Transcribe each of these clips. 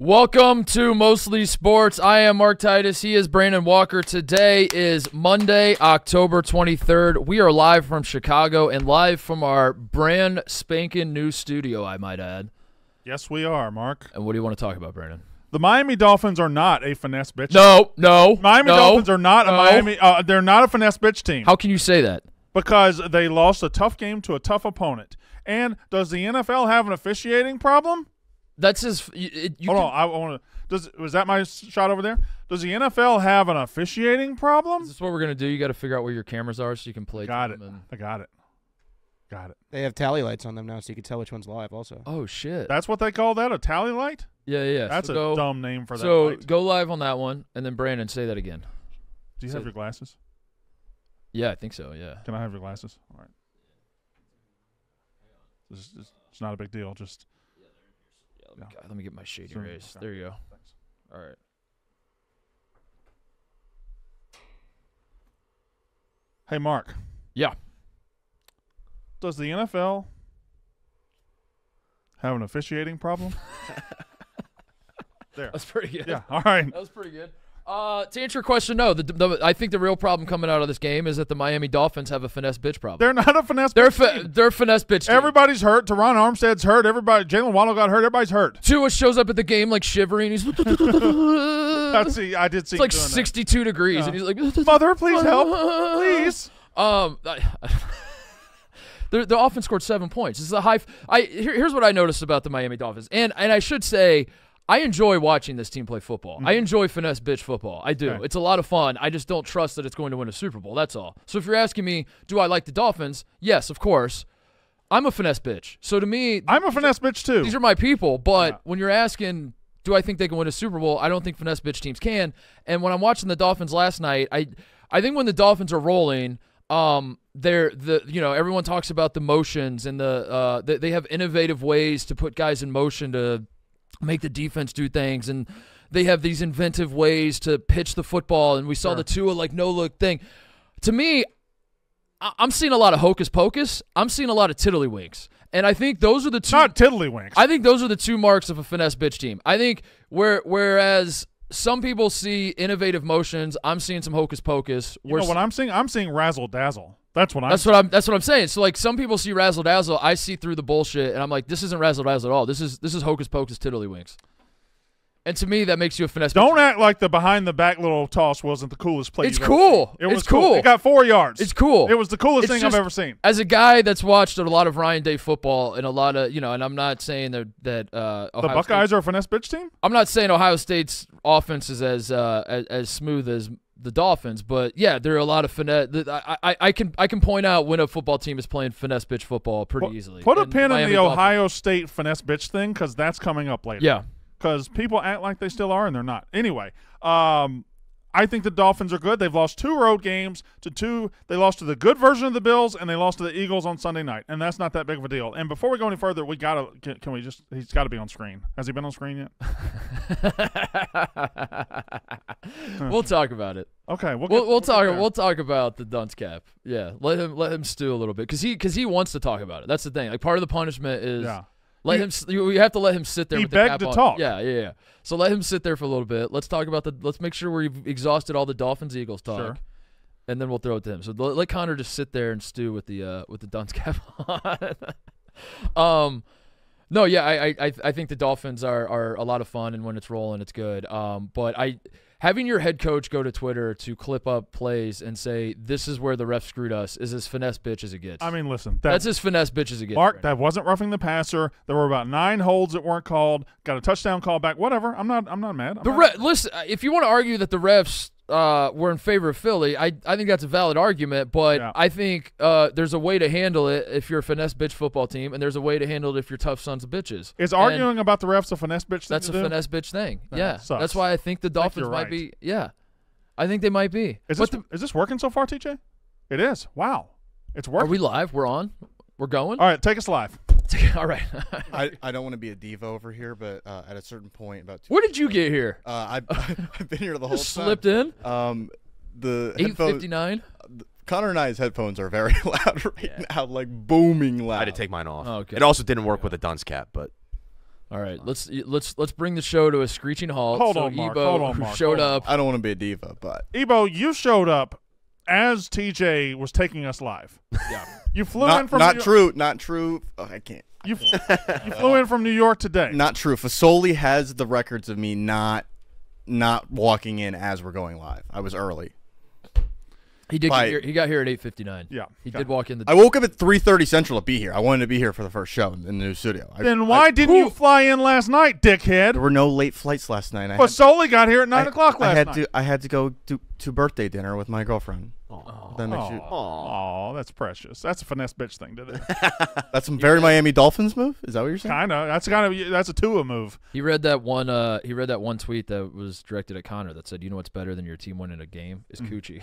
Welcome to Mostly Sports. I am Mark Titus. He is Brandon Walker. Today is Monday, October 23rd. We are live from Chicago and live from our brand spanking new studio, I might add. Yes, we are, Mark. And what do you want to talk about, Brandon? The Miami Dolphins are not a finesse bitch. No. Miami Dolphins are not a Miami. They're not a finesse bitch team. How can you say that? Because they lost a tough game to a tough opponent. And does the NFL have an officiating problem? That's his. Hold on, I want to. Was that my shot over there? Does the NFL have an officiating problem? Is this what we're gonna do? You got to figure out where your cameras are so you can play. Got it. And... I got it. Got it. They have tally lights on them now, so you can tell which one's live. Also. Oh shit. That's what they call that, a tally light? Yeah. That's a dumb name for that. So light. go live on that one, and then Brandon, say that again. Do you have your glasses? Yeah, I think so. Yeah. Can I have your glasses? All right. It's not a big deal. Just. Let me get my shading rays. Okay. There you go. Thanks. All right. Hey, Mark. Yeah. Does the NFL have an officiating problem? There. That's pretty good. Yeah. All right. That was pretty good. To answer your question, no. I think the real problem coming out of this game is that the Miami Dolphins have a finesse bitch problem. They're not a finesse. They're bitch finesse bitch team. Everybody's hurt. Teron Armstead's hurt. Jalen Waddle got hurt. Everybody's hurt. Tua shows up at the game like shivering. He's I did see. It's like 62 degrees, and he's like, "Mother, please help, please." The offense scored 7 points. This is a high. Here's what I noticed about the Miami Dolphins, and I should say, I enjoy watching this team play football. Mm-hmm. I enjoy finesse bitch football. I do. Okay. It's a lot of fun. I just don't trust that it's going to win a Super Bowl. That's all. So if you're asking me, do I like the Dolphins? Yes, of course. I'm a finesse bitch. So to me, I'm a finesse bitch too. These are my people. But when you're asking, do I think they can win a Super Bowl? I don't think finesse bitch teams can. And when I'm watching the Dolphins last night, I think when the Dolphins are rolling, everyone talks about the motions and they have innovative ways to put guys in motion to make the defense do things, and they have these inventive ways to pitch the football, and we saw the Tua no-look thing. To me, I'm seeing a lot of hocus pocus. I'm seeing a lot of tiddlywinks, and I think those are the two. Not tiddlywinks. I think those are the two marks of a finesse bitch team. I think whereas some people see innovative motions, I'm seeing some hocus pocus. You know what I'm seeing? I'm seeing razzle dazzle. That's what I'm saying. So like some people see razzle dazzle, I see through the bullshit, and I'm like, this isn't razzle dazzle at all. This is hocus pocus tiddlywinks. And to me, that makes you a finesse. Don't act like the behind the back little toss wasn't the coolest play. It's cool. It was cool. It got 4 yards. It's cool. It was the coolest thing I've ever seen. As a guy that's watched a lot of Ryan Day football and a lot of, and I'm not saying that the Buckeyes are a finesse bitch team. I'm not saying Ohio State's offense is as smooth as the Dolphins, but yeah, there are a lot of finesse. I can point out when a football team is playing finesse bitch football pretty easily. Put a pin in the Ohio State finesse bitch thing, because that's coming up later. Yeah. Because people act like they still are, and they're not. Anyway, I think the Dolphins are good. They've lost 2 road games to 2. They lost to the good version of the Bills, and they lost to the Eagles on Sunday night, and that's not that big of a deal. And before we go any further, we gotta he's got to be on screen. Has he been on screen yet? We'll talk about it. Okay, we'll talk about the dunce cap. Yeah, let him stew a little bit because he wants to talk about it. That's the thing. Like, part of the punishment is you have to let him sit there. He with the cap begged to on. talk. Yeah. So let him sit there for a little bit. Let's talk about let's make sure we've exhausted all the Dolphins Eagles talk. Sure. And then we'll throw it to him. So let Connor just sit there and stew with the dunce cap on. No, yeah, I think the Dolphins are a lot of fun, and when it's rolling, it's good. But having your head coach go to Twitter to clip up plays and say, this is where the ref screwed us, is as finesse bitch as it gets. I mean, listen. That's as finesse bitch as it gets. Mark, right? That wasn't roughing the passer. There were about 9 holds that weren't called. Got a touchdown call back. Whatever. I'm not mad. Listen, if you want to argue that the refs were in favor of Philly, I think that's a valid argument, but yeah. I think there's a way to handle it if you're a finesse bitch football team, and there's a way to handle it if you're tough sons of bitches. Is arguing about the refs a finesse bitch thing? That's a finesse bitch thing. Yeah. Sucks. That's why I think the Dolphins might be. Yeah. I think they might be. Is this working so far, TJ? It is. Wow. It's working. Are we live? We're on? We're going? All right, take us live. All right. I don't want to be a diva over here, but at a certain point, about 2 where did you get here? I've been here the whole time. Slipped in? The 8:59. Connor and I's headphones are very loud now, like booming loud. I had to take mine off. Oh, okay. It also didn't work with a dunce cap, but All right, let's bring the show to a screeching halt. Hold so on, Mark. Ebo, Hold on, who Mark. showed Hold on. up. I don't want to be a diva, but Ebo, you showed up as TJ was taking us live. Yeah. You flew in from not true. Oh, I can't. You flew in from New York today. Not true. Fasoli has the records of me not walking in as we're going live. I was early. He did. He got here at 8:59. Yeah, he did walk in. I woke up at 3:30 Central to be here. I wanted to be here for the first show in the new studio. Then why didn't you fly in last night, dickhead? There were no late flights last night. Fasoli got here at 9 o'clock last night. I had to go to birthday dinner with my girlfriend. That makes you. Oh, that's precious. That's a finesse bitch thing to do. That's some very Miami Dolphins move. Is that what you're saying? That's a Tua move. He read that one. He read that one tweet that was directed at Connor that said, "You know what's better than your team winning a game is coochie."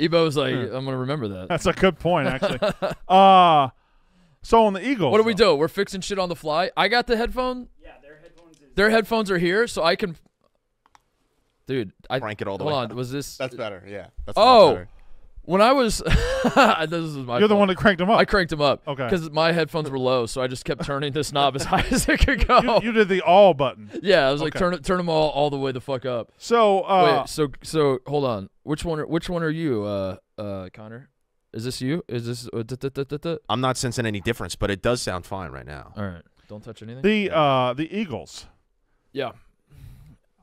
Ebo was like, "I'm gonna remember that." That's a good point, actually. So on the Eagles, what do we do? We're fixing shit on the fly. I got the headphone. Yeah, their headphones are here, so I can. Dude, crank it all the way. Hold on, was this? That's better. Yeah. That's better. When I was, this is my. You're the fault. one that cranked them up. I cranked them up. Okay. Because my headphones were low, so I just kept turning this knob as high as it could go. You did the all button. Yeah, I was like, turn them all the way the fuck up. So wait, so hold on. Which one are you, Connor? Is this you? Is this? I'm not sensing any difference, but it does sound fine right now. All right, don't touch anything. The Eagles. Yeah.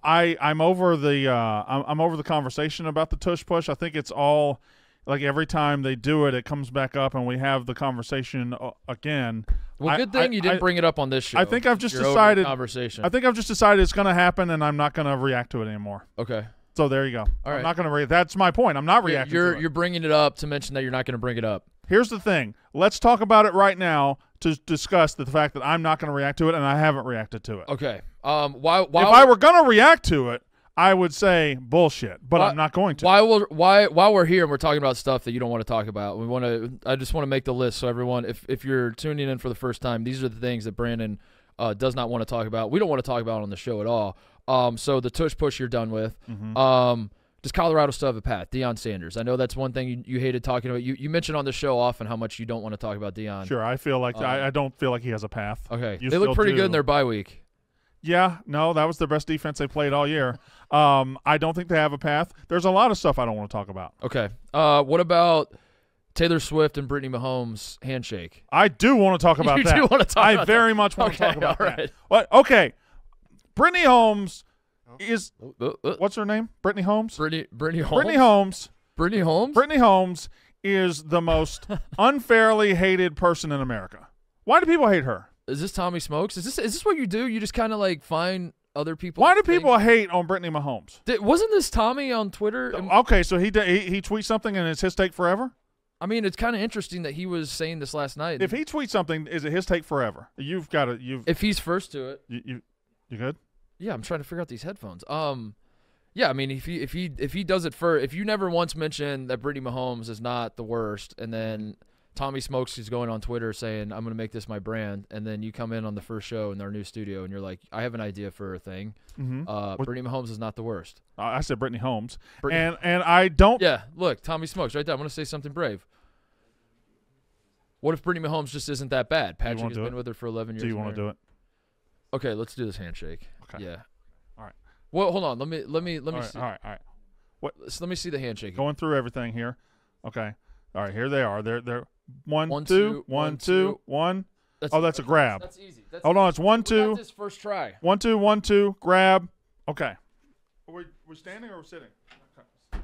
I'm over the conversation about the tush push. I think it's all like every time they do it, it comes back up, and we have the conversation again. Well, good thing you didn't bring it up on this show. I think I've just decided. I think I've just decided it's going to happen, and I'm not going to react to it anymore. Okay. So there you go. All right. I'm not going to react. That's my point. I'm not reacting. to it. You're bringing it up to mention that you're not going to bring it up. Here's the thing. Let's talk about it right now to discuss the fact that I'm not going to react to it, and I haven't reacted to it. Okay. Why? If I were going to react to it, I would say bullshit, but I'm not going to. While we're here and we're talking about stuff that you don't want to talk about, I just want to make the list so everyone, if you're tuning in for the first time, these are the things that Brandon does not want to talk about. We don't want to talk about on the show at all. So the tush push you're done with. Mm-hmm. Does Colorado still have a path? Deion Sanders. I know that's one thing you hated talking about. You mentioned on the show often how much you don't want to talk about Deion. Sure, I feel like I don't feel like he has a path. Okay, You they look still pretty do. good in their bye week. Yeah, no, that was the best defense they played all year. I don't think they have a path. There's a lot of stuff I don't want to talk about. Okay. What about Taylor Swift and Brittany Mahomes handshake? I do want to talk about You that. do want to talk I about very that. much want to Okay, talk about all that. right. What? Okay. Brittany Holmes is what's her name? Brittany Holmes? Brittany Holmes. Brittany Holmes. Brittany Holmes. Brittany Holmes is the most unfairly hated person in America. Why do people hate her? Is this Tommy Smokes? Is this what you do? You just kind of like find other people. Why do people hate on Brittany Mahomes? Wasn't this Tommy on Twitter? Okay, so he tweets something and it's his take forever? I mean, it's kind of interesting that he was saying this last night. If he tweets something, is it his take forever? If he's first to it. You good? Yeah, I'm trying to figure out these headphones. Yeah, I mean, if he does it if you never once mentioned that Brittany Mahomes is not the worst, and then Tommy Smokes is going on Twitter saying I'm going to make this my brand, and then you come in on the first show in our new studio and you're like, I have an idea for a thing. Mm-hmm. Brittany Mahomes is not the worst. I said Brittany Holmes, and I don't. Yeah, look, Tommy Smokes right there. I'm going to say something brave. What if Brittany Mahomes just isn't that bad? Patrick has been with her for 11 years. Do you want to do it? Okay, let's do this handshake. Okay. Yeah. All right. Well, hold on. Let me see. All right. What? So let me see the handshake. Going through everything here. Okay. All right. Here they are. They're one, One, two, two, one, one, two, two. one. That's a grab. That's easy. Hold on. It's 1, 2. We got this first try. 1, 2, 1, 2. Grab. Okay. Are we standing or we're sitting? Okay.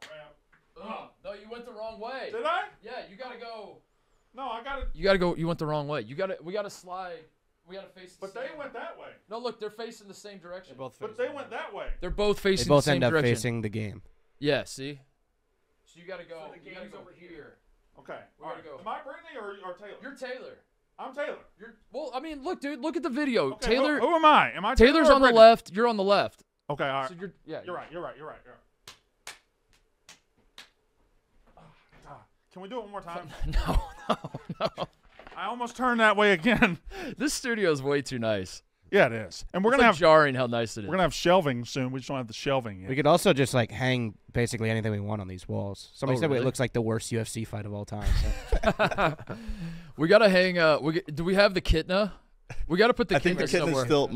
Grab. No, you went the wrong way. Did I? Yeah, you gotta go. No, I got it. You gotta go. You went the wrong way. We gotta slide. We gotta face. But they went that way. No, look, they're facing the same direction. But they went that way. They're both facing They both the same end up direction. facing the game. Yeah. See. So you gotta go. You gotta go over here. Okay. We gotta go. Am I Brittany or Taylor? You're Taylor. I'm Taylor. Well, I mean, look, dude. Look at the video. Okay, Taylor. Who am I? Am I Taylor's Taylor or on the Brittany? left. You're on the left. Okay. All right. So you're right. You're right. Can we do it one more time? No. I almost turned that way again. This studio is way too nice. Yeah, it is. And we're It's gonna like have jarring how nice it is. we're gonna have shelving soon. We just don't have the shelving yet. We could also just like hang basically anything we want on these walls. Somebody said really? it looks like the worst UFC fight of all time. So. We gotta hang. Do we have the Kitna? We gotta put the I think the Kitna kitten is somewhere. still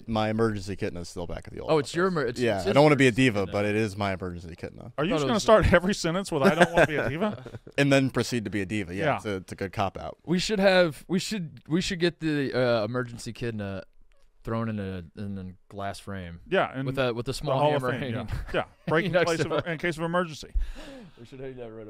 my emergency kitten is still back at the old. Oh, it's office. your emergency. Yeah, I don't want to be a diva, but it is my emergency kitten, Are you thought just it gonna was- start every sentence with "I don't want to be a diva"? and then proceed to be a diva. Yeah. Yeah, it's a good cop out. We should have. We should get the emergency Kitna thrown in a glass frame Yeah, and with a the small Hall of hammer Fame. hanging. Yeah, breaking Next place to it. in case of emergency. We should hang that right up